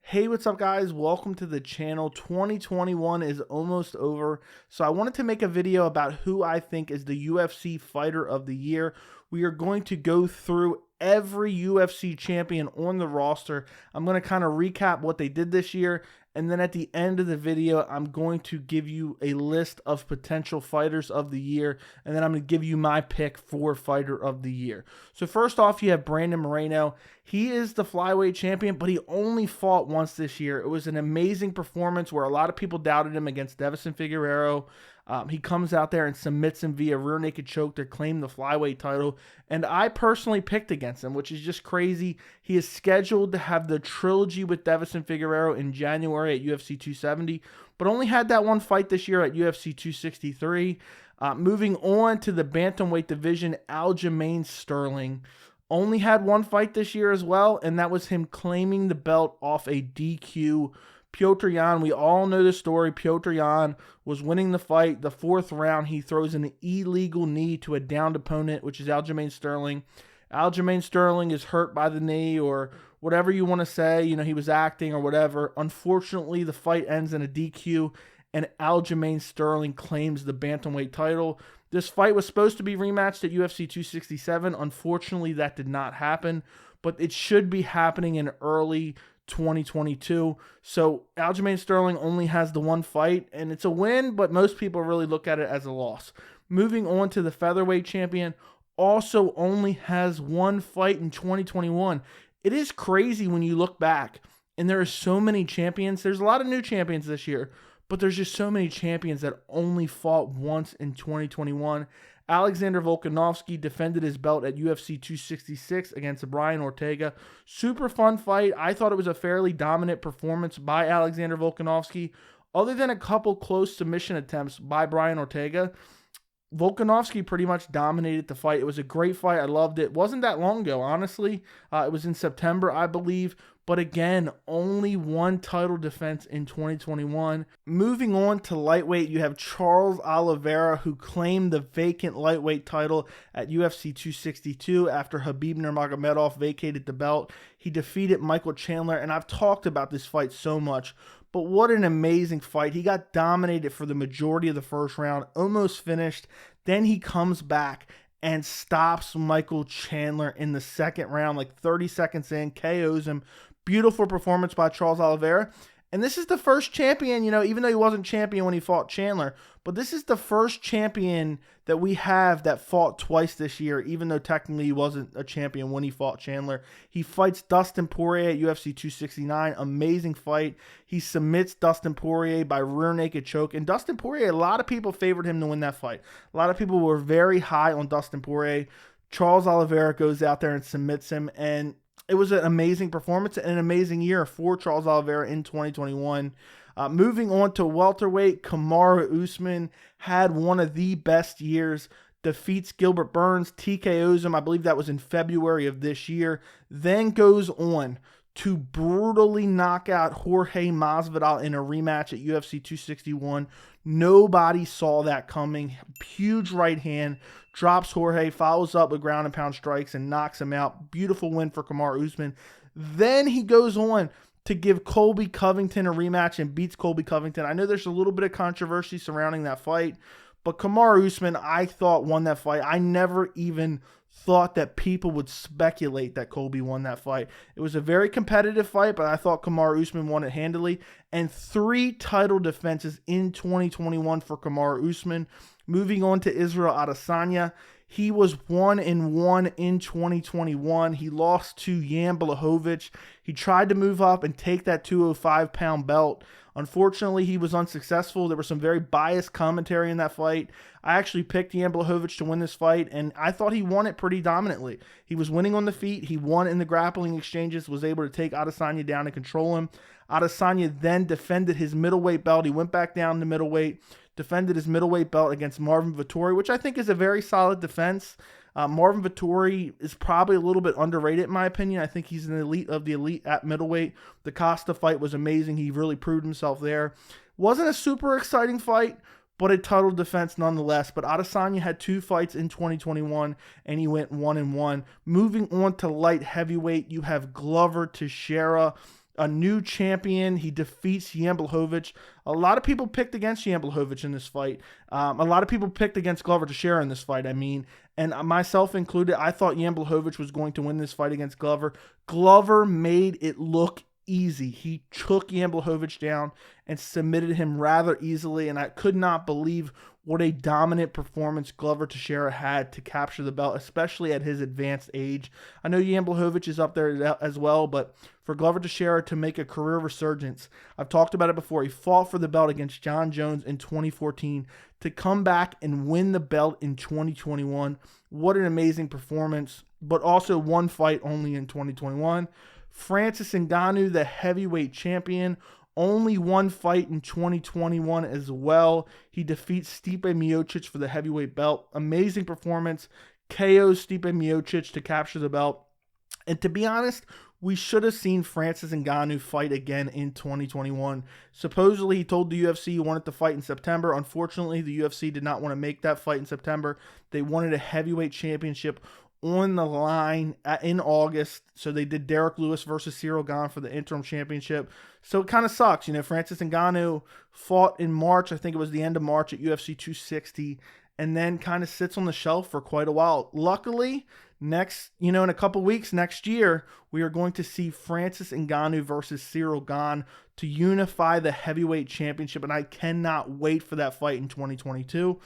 Hey, what's up guys? Welcome to the channel. 2021 is almost over, so I wanted to make a video about who I think is the UFC Fighter of the Year. We are going to go through every UFC champion on the roster. I'm going to kind of recap what they did this year, and then at the end of the video, I'm going to give you a list of potential fighters of the year, and then I'm going to give you my pick for fighter of the year. So first off, you have Brandon Moreno. He is the flyweight champion, but he only fought once this year. It was an amazing performance where a lot of people doubted him against Deiveson Figueiredo. He comes out there and submits him via rear naked choke to claim the flyweight title. And I personally picked against him, which is just crazy. He is scheduled to have the trilogy with Deiveson Figueiredo in January at UFC 270, but only had that one fight this year at UFC 263. Moving on to the bantamweight division, Aljamain Sterling only had one fight this year as well, and that was him claiming the belt off a DQ. Petr Yan, we all know the story. Petr Yan was winning the fight. The fourth round, he throws an illegal knee to a downed opponent, which is Aljamain Sterling. Aljamain Sterling is hurt by the knee or whatever you want to say. You know, he was acting or whatever. Unfortunately, the fight ends in a DQ, and Aljamain Sterling claims the bantamweight title. This fight was supposed to be rematched at UFC 267. Unfortunately, that did not happen, but it should be happening in early 2022. So Aljamain Sterling only has the one fight, and it's a win, but most people really look at it as a loss. Moving on to the featherweight champion, also only has one fight in 2021. It is crazy when you look back, and there are so many champions. There's a lot of new champions this year, but there's just so many champions that only fought once in 2021. Alexander Volkanovski defended his belt at UFC 266 against Brian Ortega. Super fun fight. I thought it was a fairly dominant performance by Alexander Volkanovski. Other than a couple close submission attempts by Brian Ortega, Volkanovski pretty much dominated the fight. It was a great fight. I loved it. It wasn't that long ago, honestly. It was in September, I believe. But again, only one title defense in 2021. Moving on to lightweight, you have Charles Oliveira, who claimed the vacant lightweight title at UFC 262 after Khabib Nurmagomedov vacated the belt. He defeated Michael Chandler, and I've talked about this fight so much, but what an amazing fight. He got dominated for the majority of the first round, almost finished. Then he comes back and stops Michael Chandler in the second round, like 30 seconds in, KOs him. Beautiful performance by Charles Oliveira. And this is the first champion, you know, even though he wasn't champion when he fought Chandler, but this is the first champion that we have that fought twice this year, even though technically he wasn't a champion when he fought Chandler. He fights Dustin Poirier at UFC 269. Amazing fight. He submits Dustin Poirier by rear naked choke. And Dustin Poirier, a lot of people favored him to win that fight. A lot of people were very high on Dustin Poirier. Charles Oliveira goes out there and submits him, and it was an amazing performance and an amazing year for Charles Oliveira in 2021. Moving on to welterweight, Kamaru Usman had one of the best years. Defeats Gilbert Burns, TKOs him. I believe that was in February of this year. Then goes on to brutally knock out Jorge Masvidal in a rematch at UFC 261. Nobody saw that coming. Huge right hand. Drops Jorge, follows up with ground and pound strikes, and knocks him out. Beautiful win for Kamar Usman. Then he goes on to give Colby Covington a rematch and beats Colby Covington. I know there's a little bit of controversy surrounding that fight, but Kamar Usman, I thought, won that fight. I never even thought that people would speculate that Colby won that fight. It was a very competitive fight, but I thought Kamar Usman won it handily. And 3 title defenses in 2021 for Kamar Usman. Moving on to Israel Adesanya, he was 1-1 in 2021. He lost to Jan Blachowicz. He tried to move up and take that 205-pound belt. Unfortunately, he was unsuccessful. There was some very biased commentary in that fight. I actually picked Jan Blachowicz to win this fight, and I thought he won it pretty dominantly. He was winning on the feet. He won in the grappling exchanges, was able to take Adesanya down and control him. Adesanya then defended his middleweight belt. He went back down to middleweight, defended his middleweight belt against Marvin Vettori, which I think is a very solid defense. Marvin Vettori is probably a little bit underrated in my opinion. I think he's an elite of the elite at middleweight. The Costa fight was amazing. He really proved himself there. Wasn't a super exciting fight, but a title defense nonetheless. But Adesanya had 2 fights in 2021, and he went 1-1. Moving on to light heavyweight, you have Glover Teixeira. a new champion. He defeats Jan Blachowicz. A lot of people picked against Jan Blachowicz in this fight. A lot of people picked against Glover Teixeira in this fight, and myself included. I thought Jan Blachowicz was going to win this fight against Glover. Glover made it look easy. He took Jan Blachowicz down and submitted him rather easily, and I could not believe what a dominant performance Glover Teixeira had to capture the belt, especially at his advanced age. I know Jan Blachowicz is up there as well, but for Glover Teixeira to make a career resurgence, I've talked about it before. He fought for the belt against John Jones in 2014 to come back and win the belt in 2021. What an amazing performance, but also one fight only in 2021. Francis Ngannou, the heavyweight champion, only one fight in 2021 as well. He defeats Stipe Miocic for the heavyweight belt. Amazing performance. KOs Stipe Miocic to capture the belt. And to be honest, we should have seen Francis Ngannou fight again in 2021. Supposedly, he told the UFC he wanted to fight in September. Unfortunately, the UFC did not want to make that fight in September. They wanted a heavyweight championship on the line in August, so they did Derek Lewis versus Ciryl Gane for the interim championship. So it kind of sucks, Francis Ngannou fought in March, I think it was the end of March at UFC 260, and then kind of sits on the shelf for quite a while. Luckily, in a couple weeks next year, we are going to see Francis Ngannou versus Ciryl Gane to unify the heavyweight championship, and I cannot wait for that fight in 2022.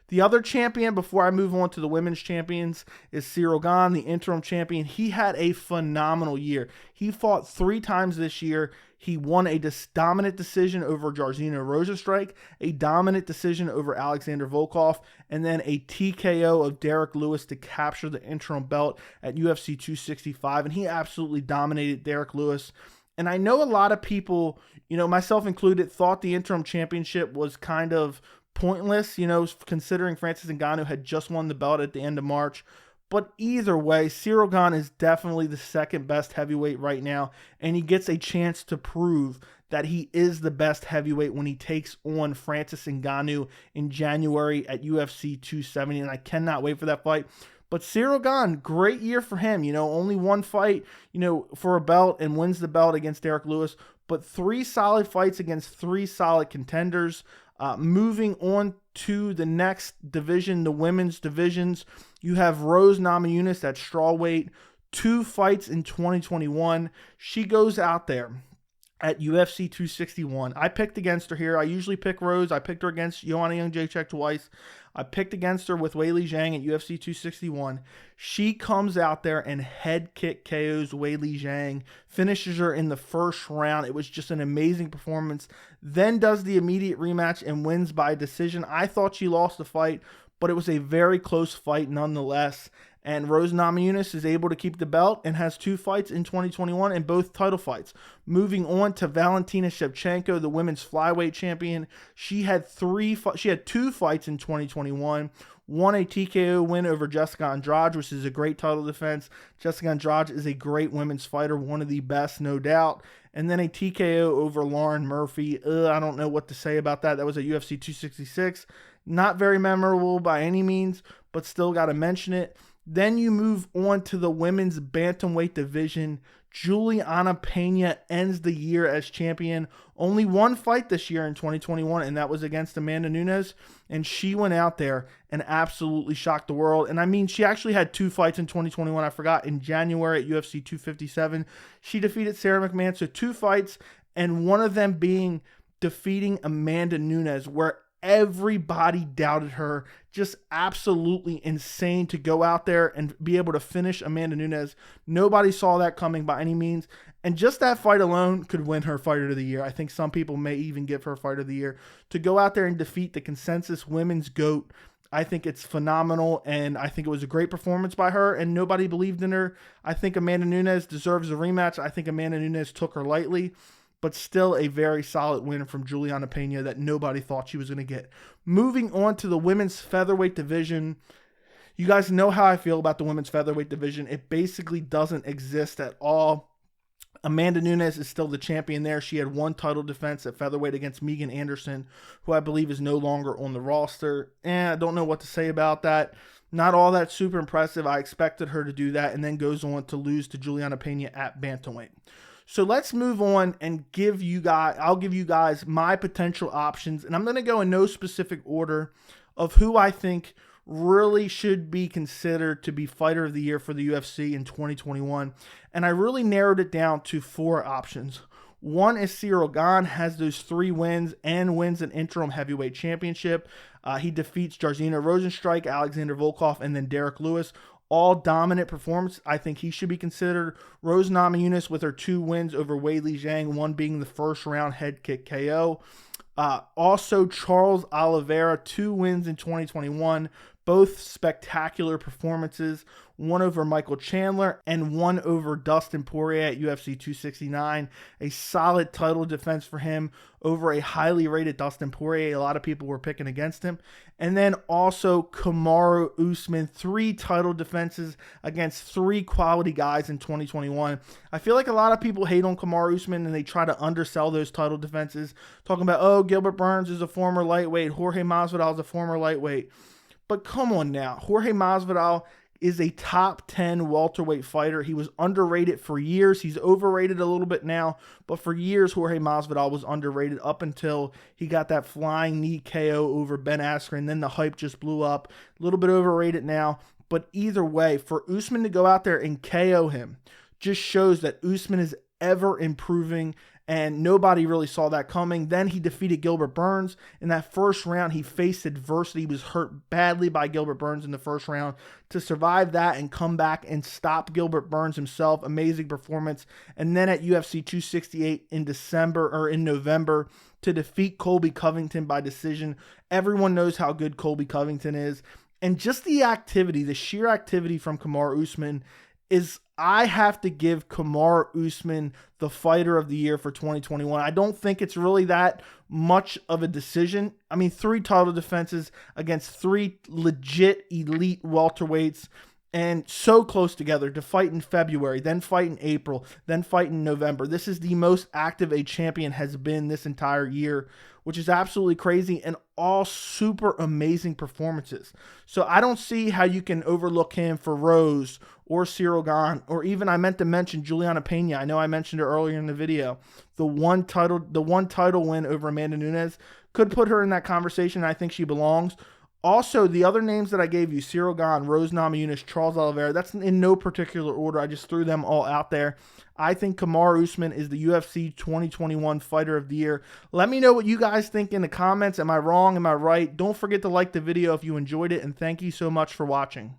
The other champion, before I move on to the women's champions, is Ciryl Gane, the interim champion. He had a phenomenal year. He fought 3 times this year. He won a dominant decision over Jairzinho Rozenstruik, a dominant decision over Alexander Volkov, and then a TKO of Derek Lewis to capture the interim belt at UFC 265. And he absolutely dominated Derek Lewis. And I know a lot of people, myself included, thought the interim championship was kind of pointless, considering Francis Ngannou had just won the belt at the end of March. But either way, Ciryl Gane is definitely the second best heavyweight right now, and he gets a chance to prove that he is the best heavyweight when he takes on Francis Ngannou in January at UFC 270, and I cannot wait for that fight. But Ciryl Gane, great year for him. Only one fight, for a belt, and wins the belt against Derek Lewis, but 3 solid fights against 3 solid contenders. Moving on to the next division, the women's divisions, you have Rose Namajunas at strawweight, 2 fights in 2021. She goes out there at UFC 261. I picked against her here. I usually pick Rose. I picked her against Joanna Jędrzejczyk twice. I picked against her with Weili Zhang at UFC 261. She comes out there and head kick KOs Weili Zhang, finishes her in the first round. It was just an amazing performance. Then does the immediate rematch and wins by decision. I thought she lost the fight, but it was a very close fight nonetheless. And Rose Namajunas is able to keep the belt and has 2 fights in 2021 and both title fights. Moving on to Valentina Shevchenko, the women's flyweight champion. She had 2 fights in 2021. Won a TKO win over Jessica Andrade, which is a great title defense. Jessica Andrade is a great women's fighter, one of the best, no doubt. And then a TKO over Lauren Murphy. I don't know what to say about that. That was at UFC 266. Not very memorable by any means, but still got to mention it. Then you move on to the women's bantamweight division. Julianna Peña ends the year as champion. Only one fight this year in 2021, and that was against Amanda Nunes. And she went out there and absolutely shocked the world. And she actually had 2 fights in 2021. I forgot, in January at UFC 257. She defeated Sarah McMahon. So 2 fights, and one of them being defeating Amanda Nunes, where everybody doubted her. Just absolutely insane to go out there and be able to finish Amanda Nunes. Nobody saw that coming by any means. And just that fight alone could win her Fighter of the Year. I think some people may even give her Fighter of the Year. To go out there and defeat the consensus women's GOAT, I think it's phenomenal, and I think it was a great performance by her, and nobody believed in her. I think Amanda Nunes deserves a rematch. I think Amanda Nunes took her lightly, but still a very solid win from Julianna Peña that nobody thought she was going to get. Moving on to the women's featherweight division. You guys know how I feel about the women's featherweight division. It basically doesn't exist at all. Amanda Nunes is still the champion there. She had 1 title defense at featherweight against Megan Anderson, who I believe is no longer on the roster. I don't know what to say about that. Not all that super impressive. I expected her to do that, and then goes on to lose to Julianna Peña at bantamweight. So let's move on and I'll give you guys my potential options. And I'm going to go in no specific order of who I think really should be considered to be fighter of the year for the UFC in 2021. And I really narrowed it down to 4 options. One is Ciryl. Gane has those 3 wins and wins an interim heavyweight championship. He defeats Jairzinho Rozenstruik, Alexander Volkov, and then Derek Lewis. All dominant performance. I think he should be considered. Rose Namajunas with her 2 wins over Weili Zhang, one being the first round head kick KO. Also, Charles Oliveira, 2 wins in 2021. Both spectacular performances, one over Michael Chandler and one over Dustin Poirier at UFC 269. A solid title defense for him over a highly rated Dustin Poirier. A lot of people were picking against him. And then also Kamaru Usman, 3 title defenses against 3 quality guys in 2021. I feel like a lot of people hate on Kamar Usman and they try to undersell those title defenses, talking about, oh, Gilbert Burns is a former lightweight, Jorge Masvidal is a former lightweight. But come on now, Jorge Masvidal is a top 10 welterweight fighter. He was underrated for years. He's overrated a little bit now, but for years, Jorge Masvidal was underrated up until he got that flying knee KO over Ben Askren. Then the hype just blew up. A little bit overrated now, but either way, for Usman to go out there and KO him just shows that Usman is ever improving, and nobody really saw that coming. Then he defeated Gilbert Burns. In that first round, he faced adversity. He was hurt badly by Gilbert Burns in the first round. To survive that and come back and stop Gilbert Burns himself, amazing performance. And then at UFC 268 in November, to defeat Colby Covington by decision. Everyone knows how good Colby Covington is. And just the activity, the sheer activity from Kamar Usman is, I have to give Kamar Usman the fighter of the year for 2021. I don't think it's really that much of a decision. I mean, 3 title defenses against 3 legit elite welterweights, and so close together to fight in February, then fight in April, then fight in November. This is the most active a champion has been this entire year, which is absolutely crazy, and all super amazing performances. So I don't see how you can overlook him for Rose or Ciryl Gane, or even, I meant to mention, Julianna Peña. I know I mentioned her earlier in the video. The one title win over Amanda Nunes could put her in that conversation. I think she belongs. Also, the other names that I gave you, Ciryl Gane, Rose Namajunas, Charles Oliveira, that's in no particular order. I just threw them all out there. I think Kamar Usman is the UFC 2021 Fighter of the Year. Let me know what you guys think in the comments. Am I wrong? Am I right? Don't forget to like the video if you enjoyed it, and thank you so much for watching.